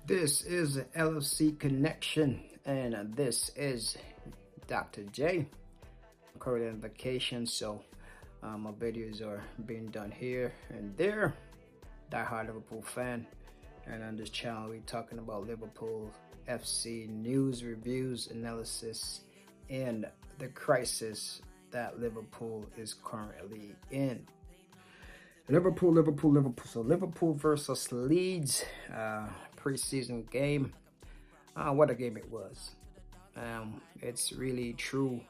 This is LFC Connection, and this is Dr. J. I'm currently on vacation, so my videos are being done here and there. Die-hard Liverpool fan, and on this channel, we're talking about Liverpool FC news, reviews, analysis, and the crisis that Liverpool is currently in. Liverpool. So Liverpool versus Leeds, preseason game. What a game it was. It's really true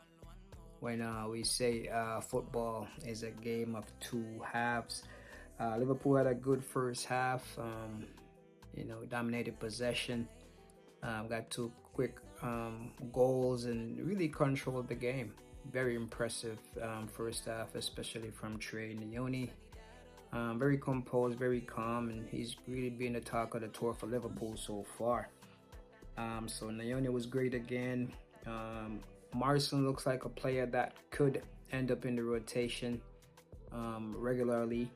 when we say football is a game of two halves. Liverpool had a good first half. Dominated possession. Got two quick goals and really controlled the game. Very impressive first half, especially from Trey Nioni. Very composed, very calm, and he's really been the talk of the tour for Liverpool so far. So Nioni was great again. Marston looks like a player that could end up in the rotation regularly.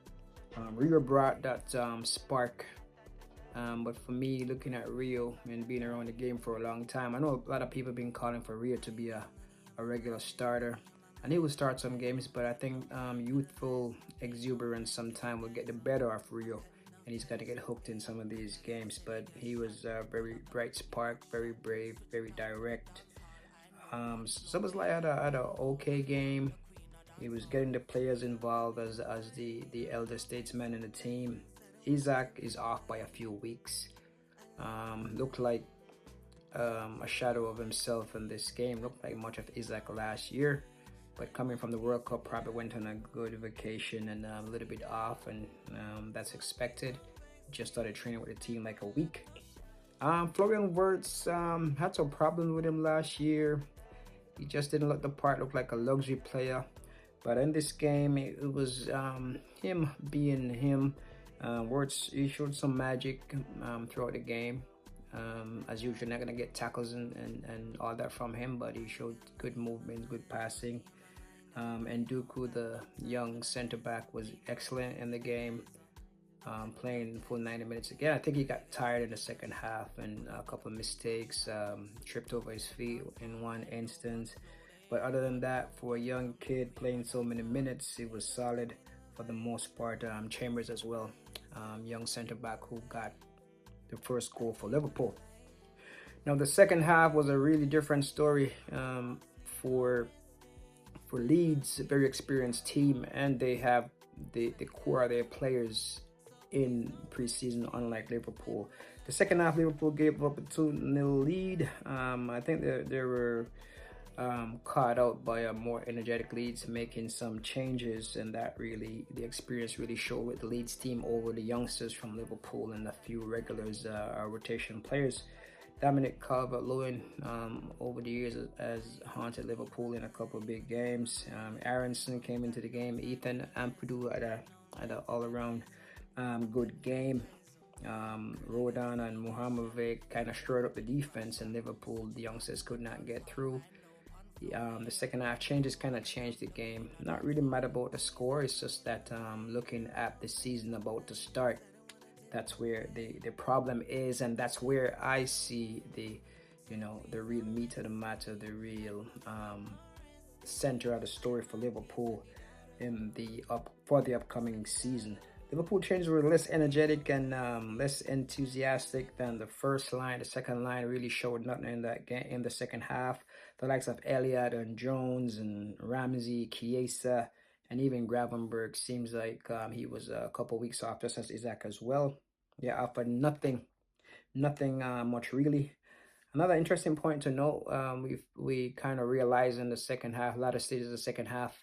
Rio brought that spark, but for me, looking at Rio and being around the game for a long time, I know a lot of people have been calling for Rio to be a regular starter. And he will start some games, but I think youthful exuberance sometime will get the better of Rio, and he's got to get hooked in some of these games. But he was a very bright spark, very brave, very direct. Soboslai had an okay game. He was getting the players involved as the elder statesman in the team. Isak is off by a few weeks. Looked like a shadow of himself in this game. Looked like much of Isak last year. But coming from the World Cup, probably went on a good vacation and a little bit off, and that's expected. Just started training with the team like a week. Florian Wirtz had some problems with him last year. He just didn't look the part, look like a luxury player. But in this game, it was him being him. Wirtz, he showed some magic throughout the game. As usual, not gonna get tackles and all that from him, but he showed good movement, good passing. And Duku, the young center back, was excellent in the game, playing full 90 minutes again. I think he got tired in the second half and a couple of mistakes, tripped over his feet in one instance. But other than that, for a young kid playing so many minutes, he was solid for the most part. Chambers as well, young center back who got the first goal for Liverpool. Now the second half was a really different story for Leeds, a very experienced team, and they have the core of their players in preseason, unlike Liverpool. The second half, Liverpool gave up a 2-0 lead. I think they were caught out by a more energetic Leeds, making some changes, and that really, the experience really showed with the Leeds team over the youngsters from Liverpool and a few regulars, rotation players. Dominic Calvert-Lewin over the years has haunted Liverpool in a couple of big games. Aronson came into the game. Ethan Ampadu had an all-around good game. Rodon and Mohamed kind of stirred up the defense, and Liverpool, the youngsters, could not get through. The second half changes kind of changed the game. Not really mad about the score. It's just that looking at the season about to start, that's where the problem is, and that's where I see the real meat of the matter, the real center of the story for Liverpool in for the upcoming season. Liverpool changes were less energetic and less enthusiastic than the first line. The second line really showed nothing in that game in the second half. The likes of Elliott and Jones and Ramsey, Chiesa, and even Gravenberg seems like he was a couple weeks off, just as Isak as well. Yeah, offered nothing much really. Another interesting point to note, we kind of realized in the second half, a lot of stages of the second half,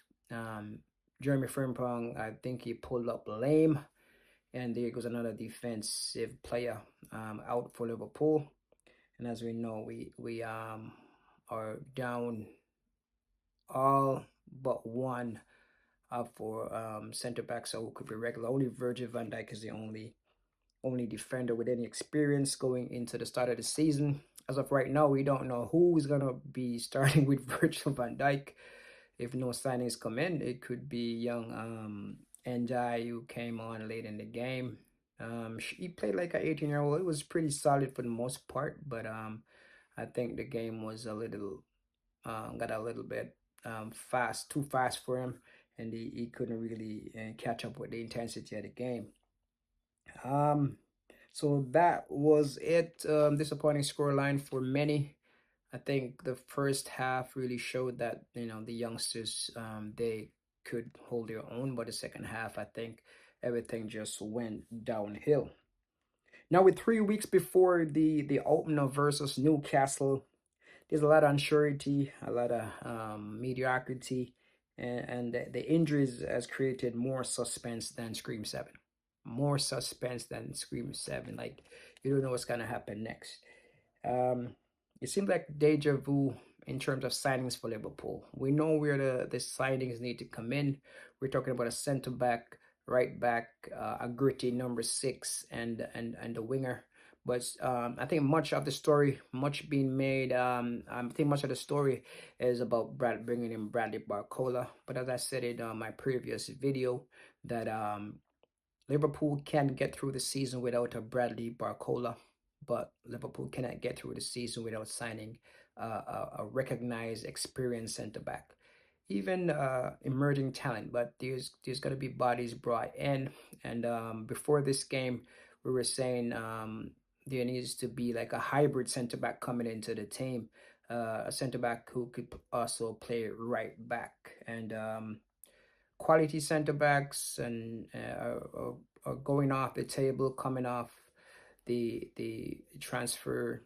Jeremy Frimpong, I think he pulled up lame, and there goes another defensive player out for Liverpool. And as we know, we are down all but one for center back, so it could be regular. Only Virgil van Dijk is the only defender with any experience going into the start of the season. As of right now, we don't know who's gonna be starting with Virgil van Dijk. If no signings come in, it could be young Ndiaye, who came on late in the game. He played like an 18-year-old. It was pretty solid for the most part, but I think the game was a little got a little bit fast, too fast for him, and he couldn't really catch up with the intensity of the game. Um, so that was it. Disappointing scoreline for many. I think the first half really showed that the youngsters they could hold their own, but the second half I think everything just went downhill. Now with 3 weeks before the opener versus Newcastle, there's a lot of unsurety, a lot of mediocrity, and the injuries has created more suspense than Scream 7. More suspense than Scream 7. Like, you don't know what's going to happen next. Um, it seems like deja vu in terms of signings for Liverpool. We know where the signings need to come in. We're talking about a centre back, right back, a gritty number 6, and the winger. But I think much of the story, much being made. I think much of the story is about bringing in Bradley Barcola. But as I said in my previous video, that Liverpool can get through the season without a Bradley Barcola, but Liverpool cannot get through the season without signing a recognized, experienced centre back. Even emerging talent, but there's going to be bodies brought in. And before this game, we were saying there needs to be like a hybrid centre back coming into the team, a centre back who could also play right back. And quality center backs and are going off the table, coming off the transfer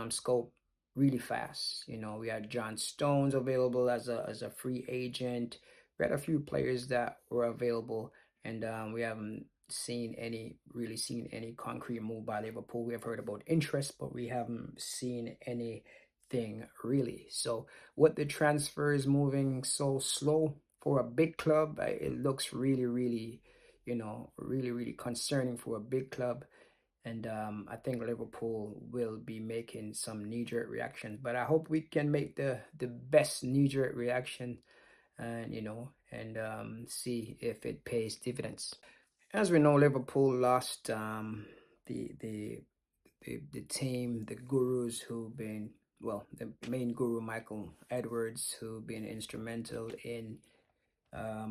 scope really fast. We had John Stones available as a free agent. We had a few players that were available, and we haven't really seen any concrete move by Liverpool. We have heard about interest, but we haven't seen anything really. So, what the transfer is moving so slow for a big club, it looks really, really, really, really concerning for a big club. And I think Liverpool will be making some knee-jerk reactions, but I hope we can make the best knee-jerk reaction, and see if it pays dividends. As we know, Liverpool lost the the the team, the gurus who've been, well, the main guru Michael Edwards, who've been instrumental in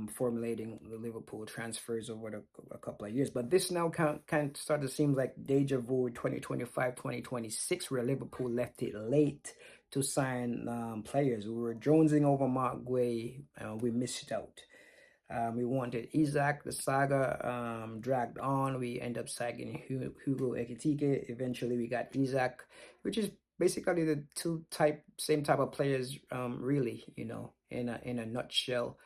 formulating the Liverpool transfers over a couple of years. But this now kind of started to seem like deja vu 2025, 2026, where Liverpool left it late to sign players. We were jonesing over Mark Guay. We missed out. We wanted Isaac. The saga dragged on. We end up signing Hugo Ekitike. Eventually, we got Isaac, which is basically the same type of players, really. In a nutshell.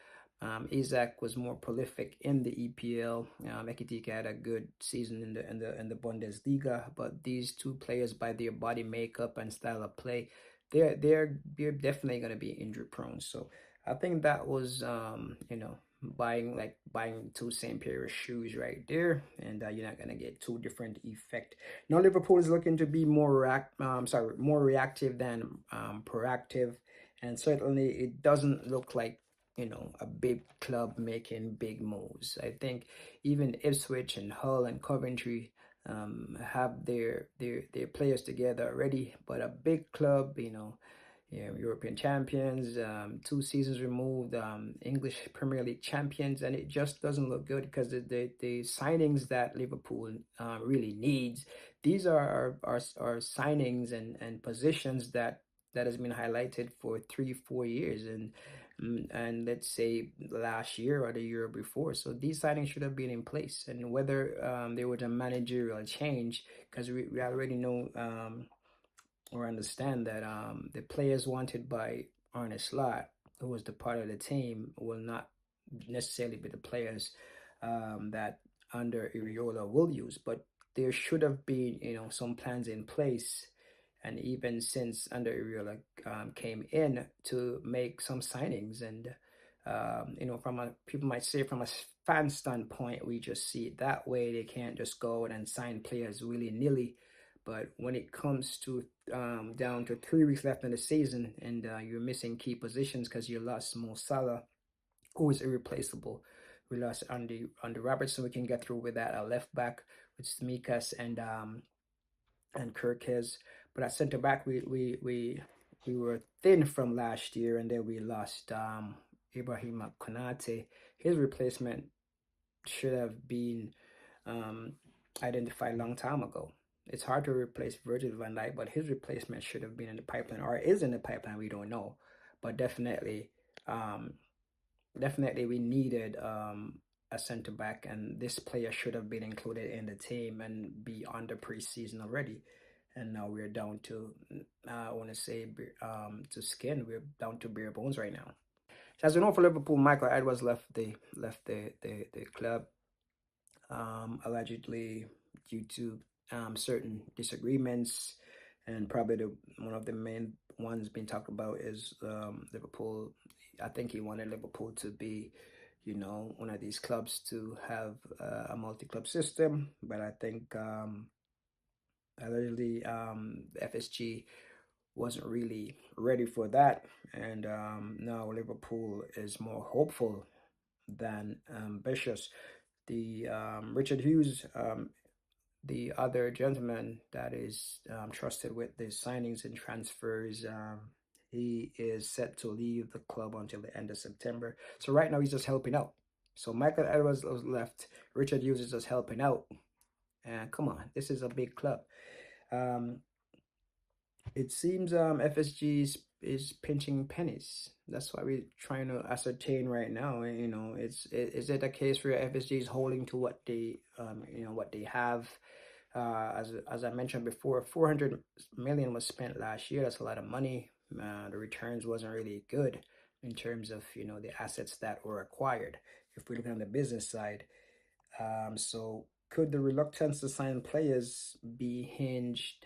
Isaac was more prolific in the EPL. Ekitike had a good season in the Bundesliga, but these two players, by their body makeup and style of play, they're definitely going to be injury prone. So I think that was buying two same pair of shoes right there, and you're not gonna get two different effect. Now Liverpool is looking to be more more reactive than proactive, and certainly it doesn't look like a big club making big moves. I think even Ipswich and Hull and Coventry have their players together already, but a big club, European champions, 2 seasons removed, English Premier League champions, and it just doesn't look good because the signings that Liverpool really needs, these are signings and positions that has been highlighted for 3-4 years, and let's say last year or the year before. So these signings should have been in place, and whether there was a managerial change, because we already know or understand that the players wanted by Arne Slot, who was the part of the team, will not necessarily be the players that under Iraola will use. But there should have been, some plans in place, and even since under Iraola came in to make some signings, and people might say from a fan standpoint, we just see it that way. They can't just go out and sign players willy nilly. But when it comes to down to 3 weeks left in the season, and you're missing key positions because you lost Mo Salah, who is irreplaceable, We lost Andy Robertson. We can get through with that. A left back with Smikas and Kirkes. But at center back, we were thin from last year, and then we lost Ibrahim Konate. His replacement should have been um, identified a long time ago. It's hard to replace Virgil van Dijk, but his replacement should have been in the pipeline or is in the pipeline. We don't know, but um, definitely we needed a center back, and this player should have been included in the team and be on the preseason already. And now we're down to, I want to say, to skin. We're down to bare bones right now. So as we know, for Liverpool, Michael Edwards left the club, allegedly due to certain disagreements, and probably one of the main ones being talked about is Liverpool. I think he wanted Liverpool to be, one of these clubs to have a multi-club system, but I think allegedly FSG wasn't really ready for that, and now Liverpool is more hopeful than ambitious. The Richard Hughes, the other gentleman that is trusted with the signings and transfers, he is set to leave the club until the end of September. So right now he's just helping out. So Michael Edwards was left. Richard Hughes is just helping out. And come on, this is a big club. Um, it seems FSG is pinching pennies. That's what we're trying to ascertain right now. Is it a case where FSG is holding to what what they have? As I mentioned before, 400 million was spent last year. That's a lot of money. The returns wasn't really good in terms of the assets that were acquired. If we look on the business side, so could the reluctance to sign players be hinged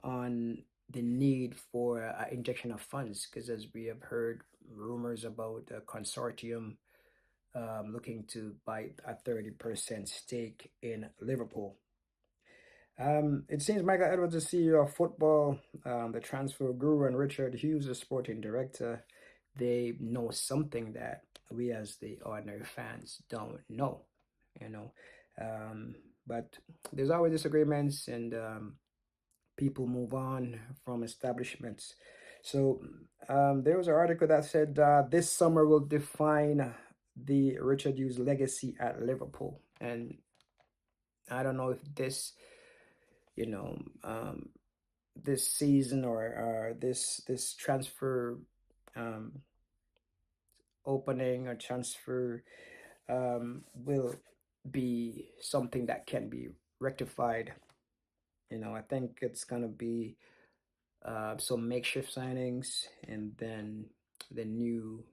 on the need for injection of funds? Because as we have heard rumors about a consortium looking to buy a 30% stake in Liverpool. It seems Michael Edwards, the CEO of football, the transfer guru, and Richard Hughes, the sporting director, they know something that we as the ordinary fans don't know, you know. But there's always disagreements, and people move on from establishments. So there was an article that said this summer will define the Richard Hughes legacy at Liverpool. And I don't know if you know, this season or this transfer um, opening or transfer will be something that can be rectified. I think it's gonna be some makeshift signings, and then the new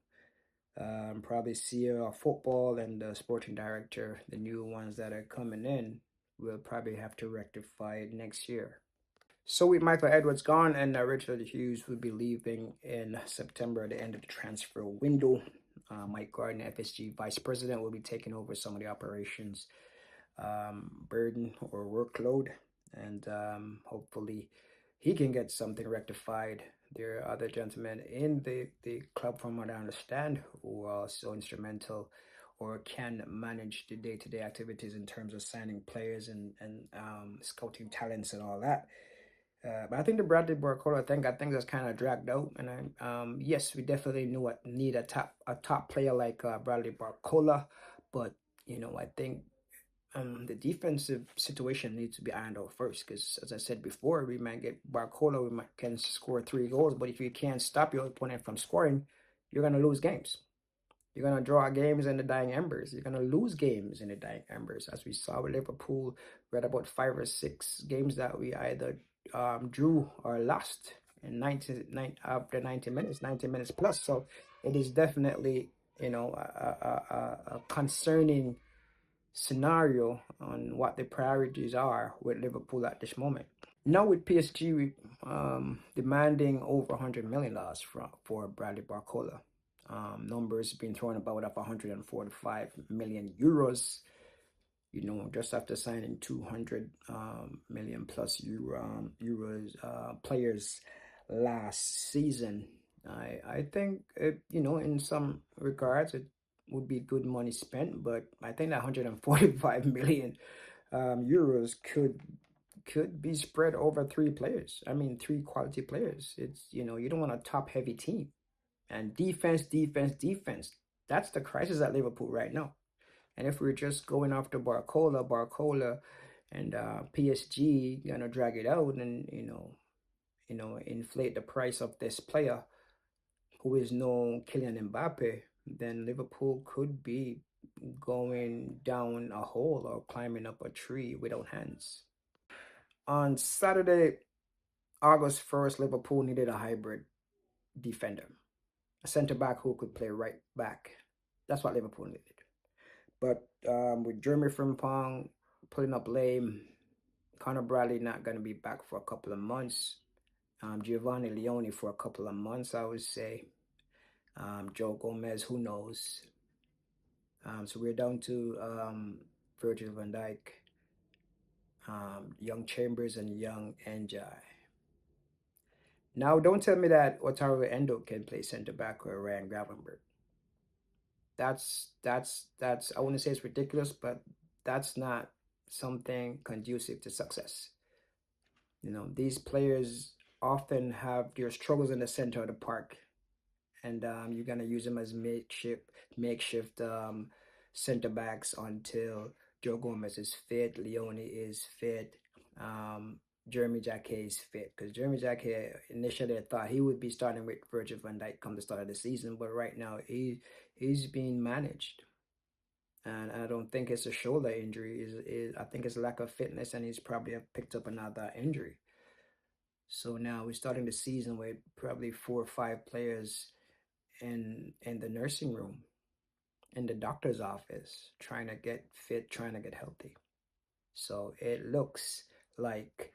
probably CEO of football and the sporting director, the new ones that are coming in, will probably have to rectify it next year. So with Michael Edwards gone and Richard Hughes will be leaving in September at the end of the transfer window, Mike Gardner, FSG vice president, will be taking over some of the operations burden or workload, and hopefully he can get something rectified. There are other gentlemen in the club, from what I understand, who are also instrumental or can manage the day-to-day activities in terms of signing players and scouting talents and all that. But I think the Bradley Barcola thing, I think that's kind of dragged out. And yes, we definitely need a top player like Bradley Barcola, but I think the defensive situation needs to be ironed out first. Because as I said before, we might get Barcola, can score 3 goals, but if you can't stop your opponent from scoring, you're gonna lose games. You're going to draw games in the dying embers. You're going to lose games in the dying embers. As we saw with Liverpool, we had about 5 or 6 games that we either drew or lost in 90 minutes, 90 minutes plus. So it is definitely, a concerning scenario on what the priorities are with Liverpool at this moment. Now with PSG demanding over $100 million for Bradley Barcola. Numbers being thrown about of 145 million euros, just after signing 200 million plus euros players last season. I think in some regards would be good money spent, but I think that 145 million euros could be spread over three players. I mean, three quality players. It's, you don't want a top heavy team. And defense, defense, defense. That's the crisis at Liverpool right now. And if we're just going after Barcola, and PSG gonna drag it out and inflate the price of this player who is no Kylian Mbappe, then Liverpool could be going down a hole or climbing up a tree without hands. On Saturday, August 1st, Liverpool needed a hybrid defender, a centre back who could play right back. That's what Liverpool needed. But with Jeremy Frimpong pulling up lame, Conor Bradley not going to be back for a couple of months, Giovanni Leone for a couple of months, I would say. Joe Gomez, who knows? So we're down to Virgil van Dijk, young Chambers, and young Njai. Now, don't tell me that Wataru Endo can play center back or Ryan Gravenberg. That's I wouldn't say it's ridiculous, but that's not something conducive to success. These players often have their struggles in the center of the park, and you're gonna use them as makeshift center backs until Joe Gomez is fit, Leone is fit, Jeremy Jacquet is fit. Because Jeremy Jacquet initially I thought he would be starting with Virgil van Dijk come the start of the season, but right now he's being managed. And I don't think it's a shoulder injury. I think it's lack of fitness, and he's probably picked up another injury. So now we're starting the season with probably 4 or 5 players in the nursing room, in the doctor's office, trying to get fit, trying to get healthy. So it looks like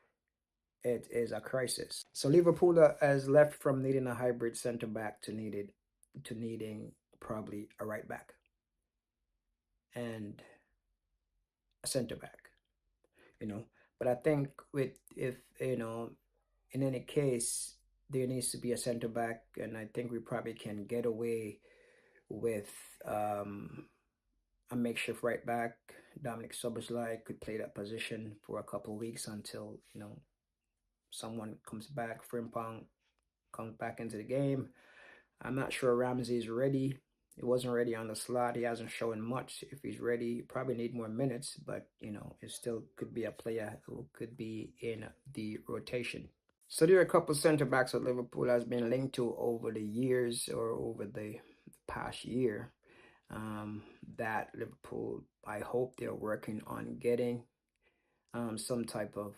it is a crisis. So Liverpool has left from needing a hybrid center back to needing probably a right back and a center back. But I think if in any case there needs to be a center back, and I think we probably can get away with a makeshift right back. Dominic Szoboszlai could play that position for a couple of weeks until someone comes back. Frimpong comes back into the game. I'm not sure Ramsey is ready. He wasn't ready on the slot. He hasn't shown much. If he's ready, he probably need more minutes, but it still could be a player who could be in the rotation. So there are a couple of center backs that Liverpool has been linked to over the years or over the past year, that Liverpool, I hope they're working on getting some type of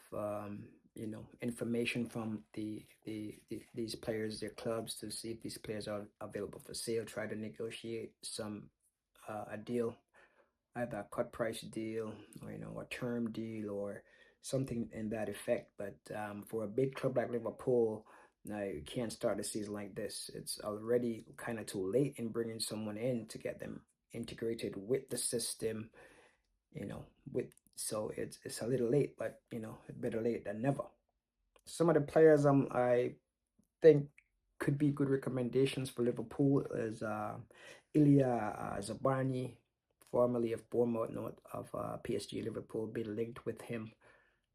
information from these players, their clubs, to see if these players are available for sale. Try to negotiate some a deal, either a cut price deal or a term deal or something in that effect. But for a big club like Liverpool, now you can't start the season like this. It's already kind of too late in bringing someone in to get them integrated with the system. So it's a little late, but better late than never. Some of the players I think could be good recommendations for Liverpool is Ilya Zabani, formerly of Bournemouth, not of PSG. Liverpool been linked with him.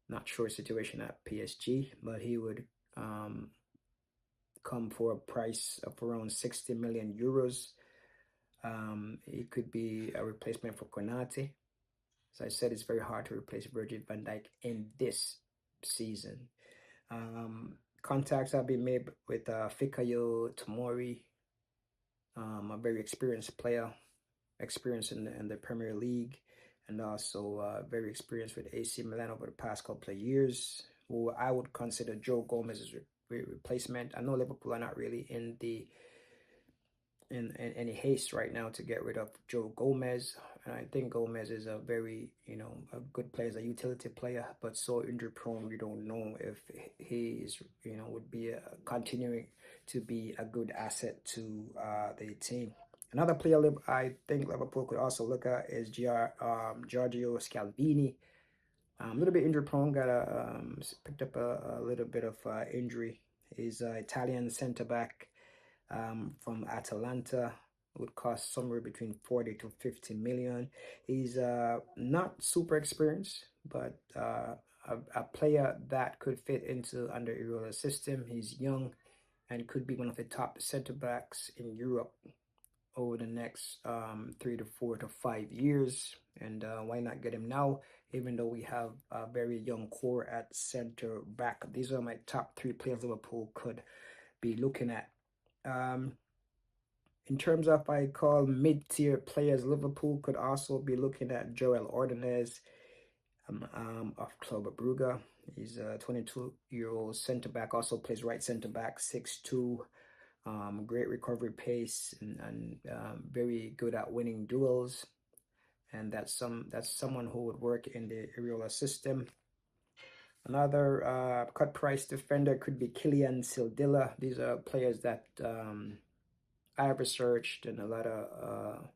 Not sure situation at PSG, but he would come for a price of around 60 million euros. It could be a replacement for Konate. As I said, it's very hard to replace Virgil van Dijk in this season. Contacts have been made with Fikayo Tomori, a very experienced player, experienced in the Premier League, and also very experienced with AC Milan over the past couple of years, who I would consider Joe Gomez's replacement. I know Liverpool are not really in any haste right now to get rid of Joe Gomez. And I think Gomez is a very, a good player, as a utility player, but so injury prone, we don't know if he is, would be continuing to be a good asset to the team. Another player I think Liverpool could also look at is Giorgio Scalvini. A little bit injury prone, picked up a little bit of injury. He's an Italian center back from Atalanta. would cost somewhere between 40 to 50 million. He's not super experienced, but a player that could fit into under Iraola's system. He's young and could be one of the top center backs in Europe over the next 3 to 4 to 5 years. And why not get him now, even though we have a very young core at center back? These are my top three players Liverpool could be looking at. In terms of I call mid-tier players, Liverpool could also be looking at Joel Ordóñez of Club Brugge. He's a 22-year-old center back, also plays right center back, 6'2", great recovery pace, and very good at winning duels. And that's someone who would work in the Iraola system. Another cut price defender could be Kylian Sildilla. These are players that I have researched, and a lot of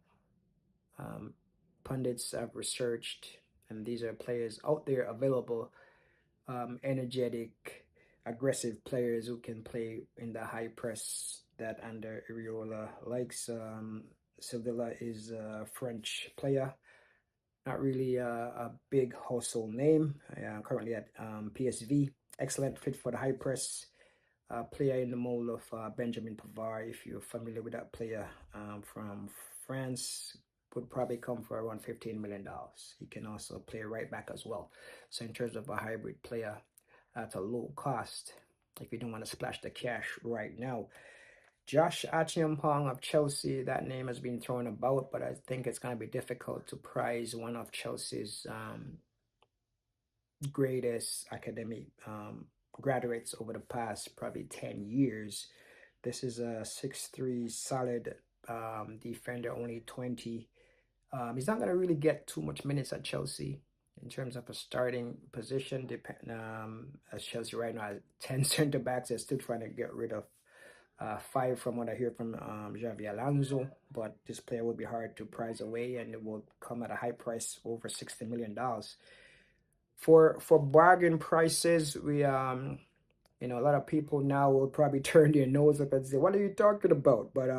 pundits have researched, and these are players out there available, energetic, aggressive players who can play in the high press that under Iraola likes. Sildilla is a French player, not really a big household name, currently at PSV. Excellent fit for the high press. Player in the mold of Benjamin Pavard, if you're familiar with that player from France, would probably come for around $15 million. He can also play right back as well. So in terms of a hybrid player at a low cost, if you don't want to splash the cash right now. Josh Achiampong of Chelsea, that name has been thrown about, but I think it's going to be difficult to prize one of Chelsea's greatest academic graduates over the past probably 10 years. This is a 6'3" solid defender, only 20. He's not going to really get too much minutes at Chelsea in terms of a starting position. As Chelsea right now has 10 center backs, they're still trying to get rid of 5 from what I hear from Xavi Alonso, but this player will be hard to prize away, and it will come at a high price, over $60 million. For bargain prices, we a lot of people now will probably turn their nose up and say, "What are you talking about?" But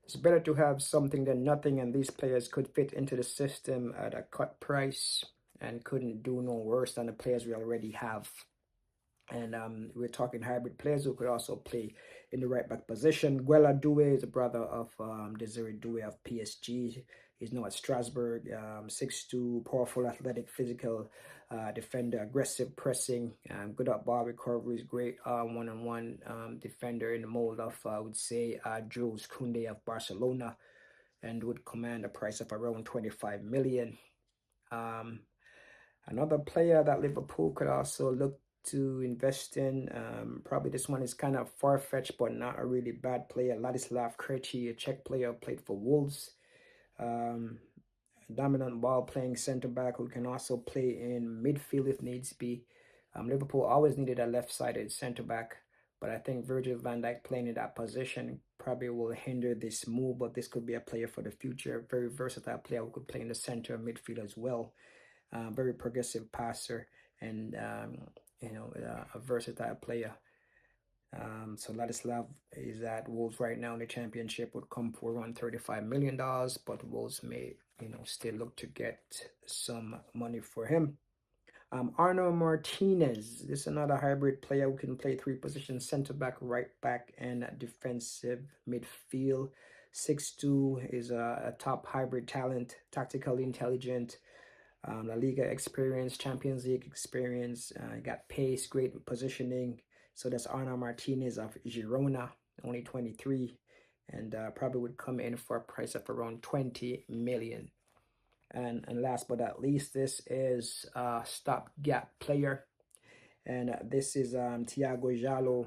it's better to have something than nothing, and these players could fit into the system at a cut price and couldn't do no worse than the players we already have. And we're talking hybrid players who could also play in the right back position. Guela Doué is a brother of Desiree Doué of PSG. He's now at Strasbourg. 6'2", powerful, athletic, physical defender, aggressive pressing, good at ball recoveries, great one-on-one defender in the mold of, I would say, Jules Koundé of Barcelona, and would command a price of around 25 million. Another player that Liverpool could also look to invest in, probably this one is kind of far-fetched, but not a really bad player. Ladislav Krejci, a Czech player, played for Wolves. Dominant ball-playing center-back who can also play in midfield if needs be. Liverpool always needed a left-sided center-back, but I think Virgil van Dijk playing in that position probably will hinder this move, but this could be a player for the future. Very versatile player who could play in the center midfield as well. Very progressive passer, and a versatile player. So Ladislav is at Wolves right now in the Championship, would come for around $35 million, but Wolves may still look to get some money for him. Arnau Martínez, this is another hybrid player who can play 3 positions: center back, right back, and defensive midfield. 6'2", is a top hybrid talent, tactically intelligent, La Liga experience, Champions League experience, got pace, great positioning. So that's Arnau Martínez of Girona, only 23, and probably would come in for a price of around 20 million. And last but not least, this is a stopgap player, and this is Tiago Jalo,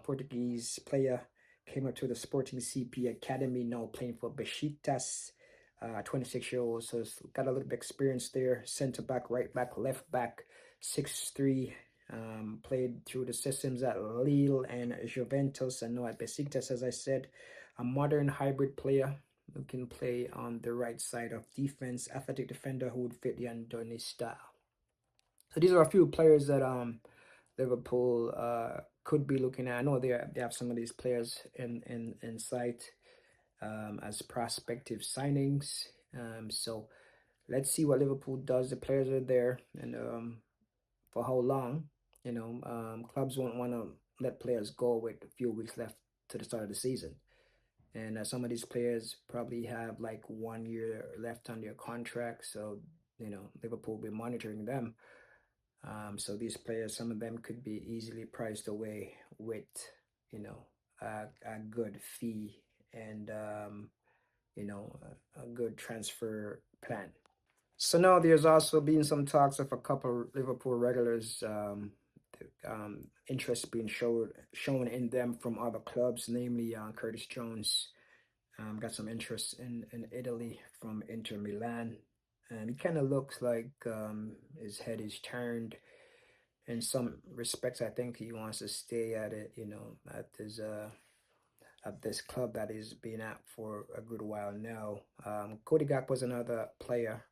Portuguese player, came up to the Sporting CP Academy, now playing for Besiktas. 26-year-old, so he's got a little bit of experience there. Center back, right back, left back, 6'3", played through the systems at Lille and Juventus, and now at Besiktas, as I said. A modern hybrid player who can play on the right side of defense, athletic defender who would fit the Andoni style. So these are a few players that Liverpool could be looking at. I know they have some of these players in sight. as prospective signings. So let's see what Liverpool does. The players are there, and for how long? Clubs won't want to let players go with a few weeks left to the start of the season. And some of these players probably have like 1 year left on their contract. So, Liverpool will be monitoring them. So these players, some of them could be easily priced away with, a good fee and, a good transfer plan. So now there's also been some talks of a couple Liverpool regulars, interest being shown in them from other clubs, namely Curtis Jones. Got some interest in Italy from Inter Milan, and he kind of looks like his head is turned. In some respects, I think he wants to stay at it, at this club that he's been at for a good while now. Cody Gakpo was another player.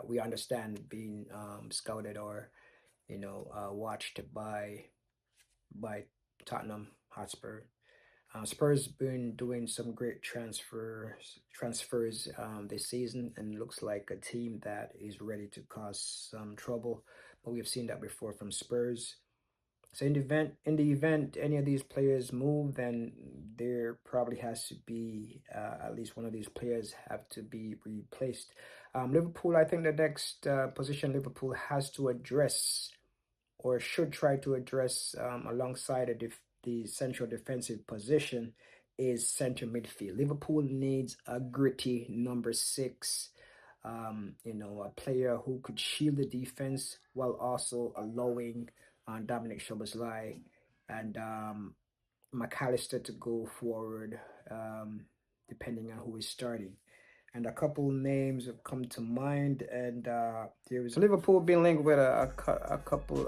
We understand being scouted or watched by Tottenham Hotspur. Spurs been doing some great transfers this season, and looks like a team that is ready to cause some trouble. But we've seen that before from Spurs. So in the event any of these players move, then there probably has to be at least one of these players have to be replaced. Liverpool, I think the next position Liverpool has to address or should try to address alongside the central defensive position is center midfield. Liverpool needs a gritty number 6, a player who could shield the defense while also allowing Dominic Szoboszlai and McAllister to go forward, depending on who is starting. And a couple names have come to mind, and there was Liverpool being linked with a couple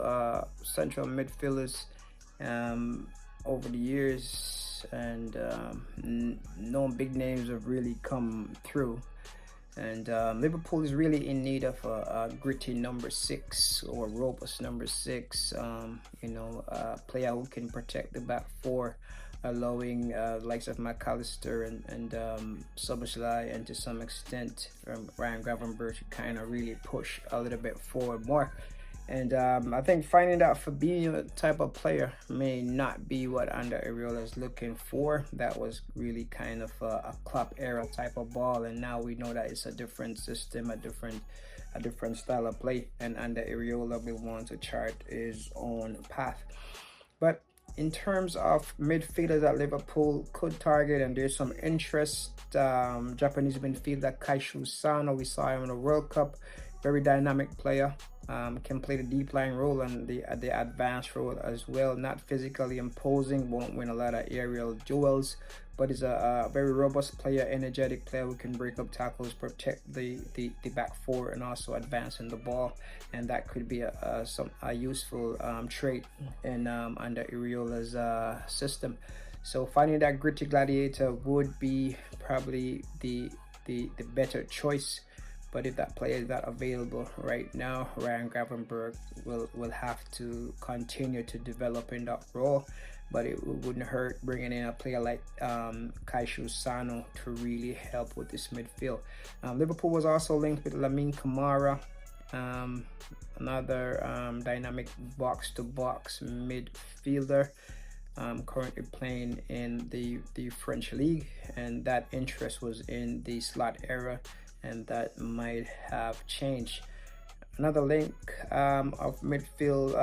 central midfielders over the years, and no big names have really come through. And Liverpool is really in need of a gritty number 6 or robust number 6, a player who can protect the back four, allowing likes of McAllister and Szoboszlai, and to some extent Ryan Gravenberch to kind of really push a little bit forward more. And I think finding that Fabinho type of player may not be what Andoni Iraola is looking for. That was really kind of a Klopp era type of ball, and now we know that it's a different system, a different style of play, and Andoni Iraola will want to chart his own path. But in terms of midfielders that Liverpool could target, and there's some interest, Japanese midfielder Kaishu Sano, we saw him in the World Cup, very dynamic player. Can play the deep line role and the advanced role as well. Not physically imposing, won't win a lot of aerial duels, but is a very robust player, energetic player who can break up tackles, protect the back four, and also advance in the ball. And that could be a useful trait in under Iraola's system. So finding that gritty gladiator would be probably the better choice. But if that player is not available right now, Ryan Gravenberch will have to continue to develop in that role. But it wouldn't hurt bringing in a player like Kaishu Sano to really help with this midfield. Liverpool was also linked with Lamine Camara, another dynamic box-to-box midfielder, currently playing in the French league, and that interest was in the slot era, and that might have changed. Another link of midfield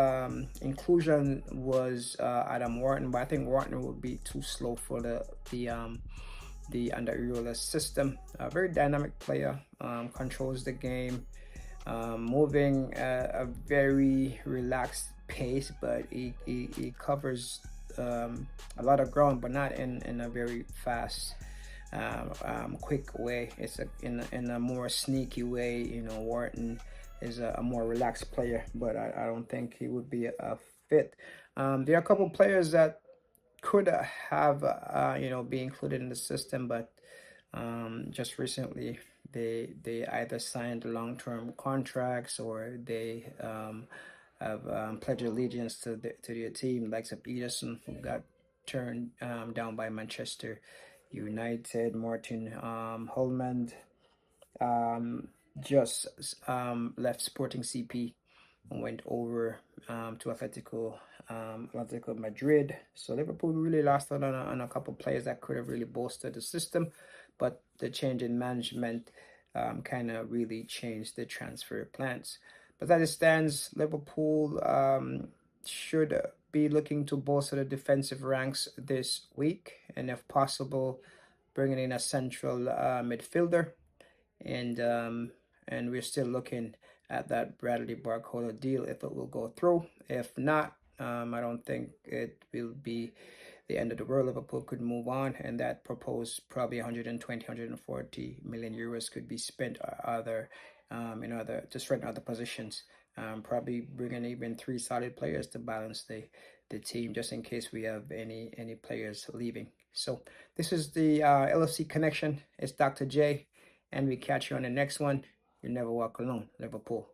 inclusion was Adam Wharton, but I think Wharton would be too slow for the under Iraola's system. A very dynamic player, controls the game, moving a very relaxed pace, but he covers a lot of ground, but not in a very fast quick way. It's in a more sneaky way. Wharton is a more relaxed player, but I don't think he would be a fit. There are a couple players that could have be included in the system, but just recently they either signed long-term contracts or they have pledged allegiance to their team, like Ederson, who got turned down by Manchester United. Martin Holman just left Sporting CP and went over to Atletico Madrid. So Liverpool really lost out on a couple players that could have really bolstered the system, but the change in management kind of really changed the transfer plans. But as it stands, Liverpool should be looking to bolster the defensive ranks this week, and if possible, bringing in a central midfielder, and we're still looking at that Bradley Barcola deal if it will go through. If not, I don't think it will be the end of the world. Liverpool could move on, and that proposed probably 120, 140 million euros could be spent either in other to strengthen other positions. Probably bringing even three solid players to balance the team, just in case we have any players leaving. So this is the LFC Connection. It's Dr. J, and we catch you on the next one. You never walk alone, Liverpool.